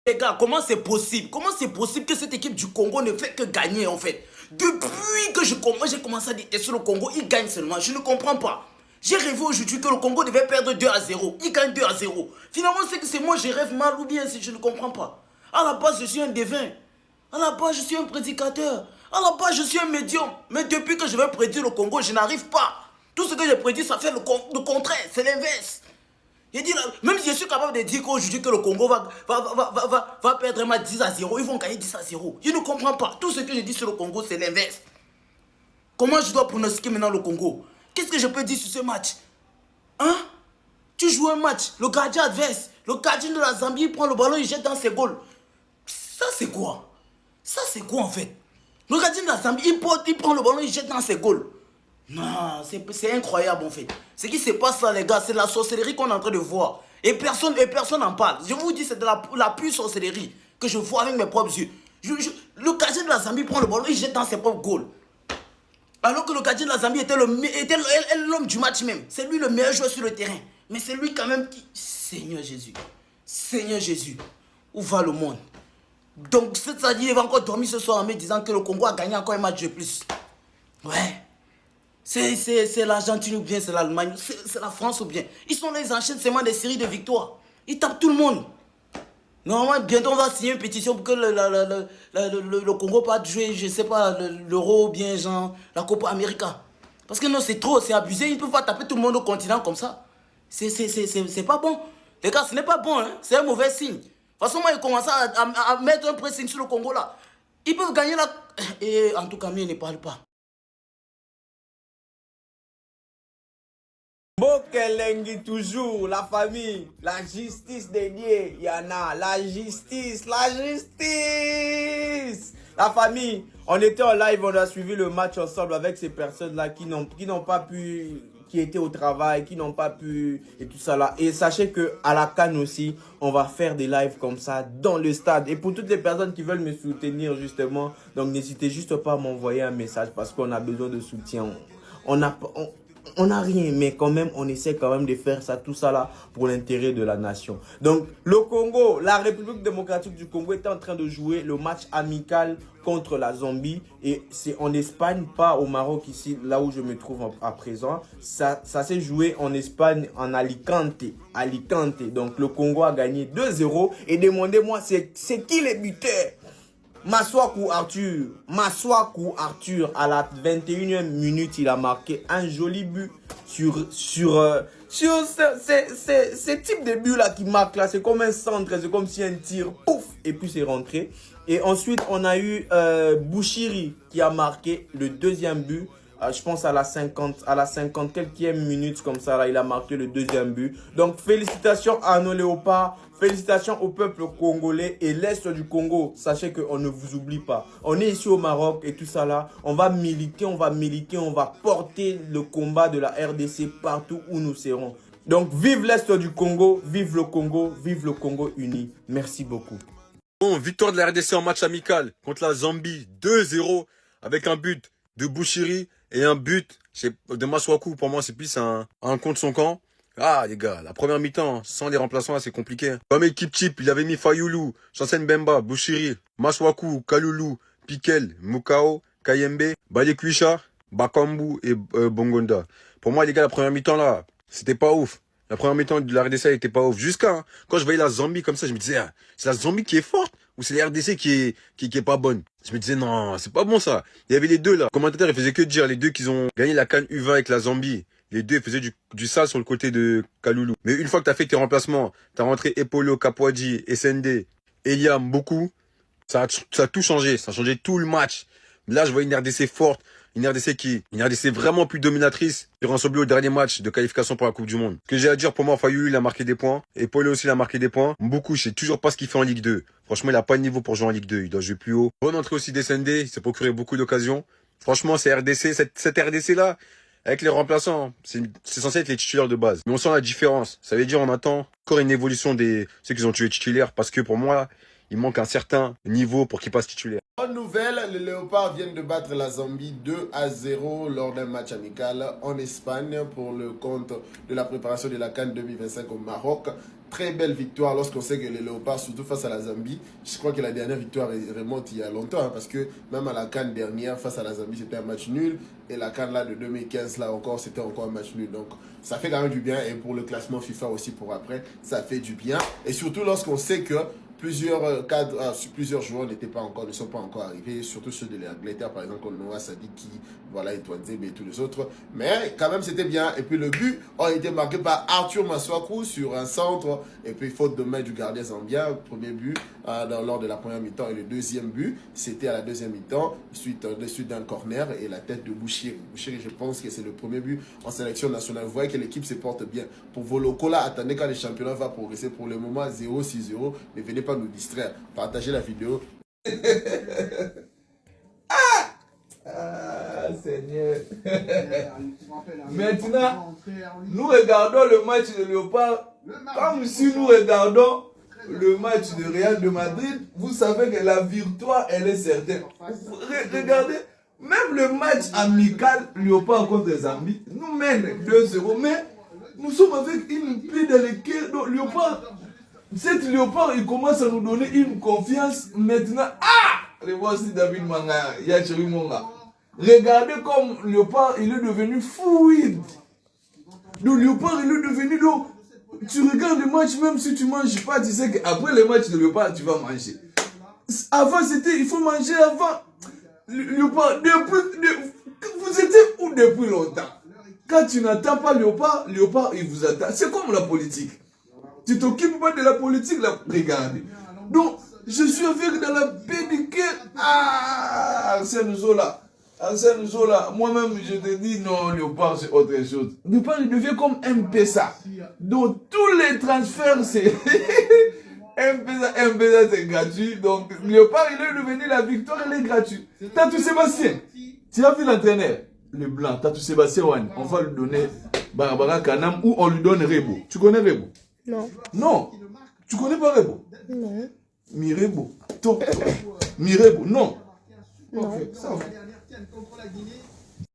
Les gars, comment c'est possible? Comment c'est possible que cette équipe du Congo ne fait que gagner en fait? Depuis que j'ai commencé à détester le Congo, ils gagnent seulement. Je ne comprends pas. J'ai rêvé aujourd'hui que le Congo devait perdre 2-0. Il gagne 2-0. Finalement, c'est que c'est moi, je rêve mal ou bien si je ne comprends pas. À la base, je suis un devin. À la base, je suis un prédicateur. À la base, je suis un médium. Mais depuis que je vais prédire le Congo, je n'arrive pas. Tout ce que j'ai prédit, ça fait le contraire. C'est l'inverse. J'ai dit, même si je suis capable de dire qu'aujourd'hui que le Congo va perdre un match 10-0, ils vont gagner 10-0. Je ne comprends pas. Tout ce que je dis sur le Congo, c'est l'inverse. Comment je dois pronostiquer maintenant le Congo? Qu'est-ce que je peux dire sur ce match? Hein? Tu joues un match, le gardien adverse, le gardien de la Zambie, il prend le ballon, il jette dans ses goals. Ça, c'est quoi? Ça, c'est quoi en fait? Le gardien de la Zambie, il prend le ballon, il jette dans ses goals. Non, c'est incroyable en fait. Ce qui se passe là, les gars, c'est la sorcellerie qu'on est en train de voir. Et personne n'en parle. Je vous dis, c'est de la pure sorcellerie que je vois avec mes propres yeux. Le gardien de la Zambie prend le ballon, il jette dans ses propres goals. Alors que le gardien de la Zambie était l'homme du match même. C'est lui le meilleur joueur sur le terrain. Mais c'est lui quand même qui... Seigneur Jésus. Seigneur Jésus. Où va le monde? Donc, c'est-à-dire, il va encore dormir ce soir en me disant que le Congo a gagné encore un match de plus. Ouais. C'est l'Argentine ou bien c'est l'Allemagne, c'est la France ou bien. Ils sont là, ils enchaînent seulement des séries de victoires. Ils tapent tout le monde. Normalement, bientôt on va signer une pétition pour que le Congo puisse jouer, je sais pas, l'Euro ou bien genre la Copa América. Parce que non, c'est trop, c'est abusé. Ils ne peuvent pas taper tout le monde au continent comme ça. C'est pas bon. Les gars, ce n'est pas bon, hein. C'est un mauvais signe. De toute façon, moi, ils commencent à mettre un pressing sur le Congo là. Ils peuvent gagner là. Et en tout cas, mais ils ne parlent pas. Bokelengi toujours, la famille, la justice dédiée, il y en a, la justice. La famille, on était en live, on a suivi le match ensemble avec ces personnes-là qui n'ont pas pu, qui étaient au travail, qui n'ont pas pu, et tout ça là. Et sachez que à la CAN aussi, on va faire des lives comme ça dans le stade. Et pour toutes les personnes qui veulent me soutenir justement, donc n'hésitez juste pas à m'envoyer un message parce qu'on a besoin de soutien. On n'a rien, mais quand même, on essaie quand même de faire ça, tout ça là, pour l'intérêt de la nation. Donc, le Congo, la République démocratique du Congo est en train de jouer le match amical contre la Zambie. Et c'est en Espagne, pas au Maroc ici, là où je me trouve à présent. Ça s'est joué en Espagne, en Alicante. Donc, le Congo a gagné 2-0. Et demandez-moi, c'est qui les buteurs? Maswaku Arthur, à la 21e minute, il a marqué un joli but sur ce type de but là qui marque là. C'est comme un centre, c'est comme si un tir, pouf, et puis c'est rentré. Et ensuite, on a eu Bouchiri qui a marqué le deuxième but. Je pense à la 50 quelques minutes comme ça, là, il a marqué le deuxième but. Donc, félicitations à nos léopards, félicitations au peuple congolais et l'Est du Congo. Sachez qu'on ne vous oublie pas. On est ici au Maroc et tout ça là. On va militer, on va porter le combat de la RDC partout où nous serons. Donc, vive l'Est du Congo, vive le Congo uni. Merci beaucoup. Bon, victoire de la RDC en match amical contre la Zambie, 2-0 avec un but de Bouchiri et un but de Maswaku. Pour moi, c'est plus un contre son camp. Ah, les gars, la première mi-temps, sans les remplaçants, là, c'est compliqué. Comme équipe type, il avait mis Fayoulou, Chancen Bemba, Bouchiri, Maswaku, Kaloulou, Pikel, Mukao, Kayembe, Balekuisha, Bakambu et Bongonda. Pour moi, les gars, la première mi-temps, là, c'était pas ouf. La première mi-temps de la RDC était pas ouf. Quand je voyais la Zambie comme ça, je me disais, ah, c'est la Zambie qui est forte ou c'est la RDC qui est pas bonne. Je me disais, non, c'est pas bon ça. Il y avait les deux là. Le commentateur, il faisait que dire, les deux qui ont gagné la CAN U20 avec la Zambie. Les deux, ils faisaient du sale sur le côté de Kaloulou. Mais une fois que t'as fait tes remplacements, t'as rentré Epolo, Kapwadji, SND, Eliam, beaucoup, ça a tout changé. Ça a changé tout le match. Là, je vois une RDC forte. Une RDC vraiment plus dominatrice. Ils ont au dernier match de qualification pour la Coupe du Monde. Ce que j'ai à dire, pour moi, Fayoulou, il a marqué des points. Et Paulo aussi, il a marqué des points. Beaucoup, je sais toujours pas ce qu'il fait en Ligue 2. Franchement, il a pas de niveau pour jouer en Ligue 2. Il doit jouer plus haut. Bonne entrée aussi d'SND. Il s'est procuré beaucoup d'occasions. Franchement, c'est RDC, cette RDC-là, avec les remplaçants, c'est censé être les titulaires de base. Mais on sent la différence. Ça veut dire, on attend encore une évolution des ceux qui ont tué titulaires. Parce que pour moi, il manque un certain niveau pour qu'il passe titulaire. Bonne nouvelle, les Léopards viennent de battre la Zambie 2-0 lors d'un match amical en Espagne pour le compte de la préparation de la CAN 2025 au Maroc. Très belle victoire lorsqu'on sait que les Léopards, surtout face à la Zambie, je crois que la dernière victoire remonte il y a longtemps, hein, parce que même à la CAN dernière, face à la Zambie, c'était un match nul. Et la CAN là de 2015, là encore, c'était encore un match nul. Donc ça fait quand même du bien. Et pour le classement FIFA aussi pour après, ça fait du bien. Et surtout lorsqu'on sait que plusieurs cadres, plusieurs joueurs ne sont pas encore arrivés, surtout ceux de l'Angleterre, par exemple, comme Noah Sadiki, voilà, et Touanzebe et tous les autres. Mais quand même, c'était bien. Et puis le but a été marqué par Arthur Maswaku sur un centre. Et puis faute de main du gardien zambien, premier but lors de la première mi-temps. Et le deuxième but, c'était à la deuxième mi-temps, suite d'un corner et la tête de Bouchiri. Bouchiri, je pense que c'est le premier but en sélection nationale. Vous voyez que l'équipe se porte bien. Pour Volokola, attendez quand le championnat va progresser. Pour le moment, 0-6-0. Ne venez pas nous distraire. Partagez la vidéo. Ah, Seigneur. Maintenant, nous regardons le match de Léopard comme si nous regardons le match de Real de Madrid. Vous savez que la victoire, elle est certaine. Regardez, même le match amical Léopard contre Zambie nous mène 2-0, mais nous sommes avec une paix dans laquelle Léopard, cette Léopard, il commence à nous donner une confiance maintenant. Ah! Voici David Manga, Yachiri Monga. Regardez comme Léopard, il est devenu fluide. Le Léopard, il est devenu... Donc, tu regardes le match, même si tu ne manges pas, tu sais qu'après le match de Léopard, tu vas manger. Avant, c'était, il faut manger avant. Léopard, vous étiez où depuis longtemps? Quand tu n'attends pas Léopard, Léopard, il vous attend. C'est comme la politique. Tu t'occupes pas de la politique, là, regardez. Donc, je suis avec dans la paix du cœur. Ah, Arsène Zola. Arsène Zola, moi-même, je te dis, non, Léopard, c'est autre chose. Léopard, il devient comme M-Pesa. Donc, tous les transferts, c'est... M-Pesa, c'est gratuit. Donc, Léopard, il est devenu la victoire, elle est gratuite. Tatou Sébastien, tu as vu l'entraîneur? Le blanc, Tatou Sébastien, on va lui donner Barbara Kanam ou on lui donne Rebo. Tu connais Rebo? Non. Non. Tu connais pas Rebo? Non. Mirebo. Mirebo, non. Non. Ok, ça va.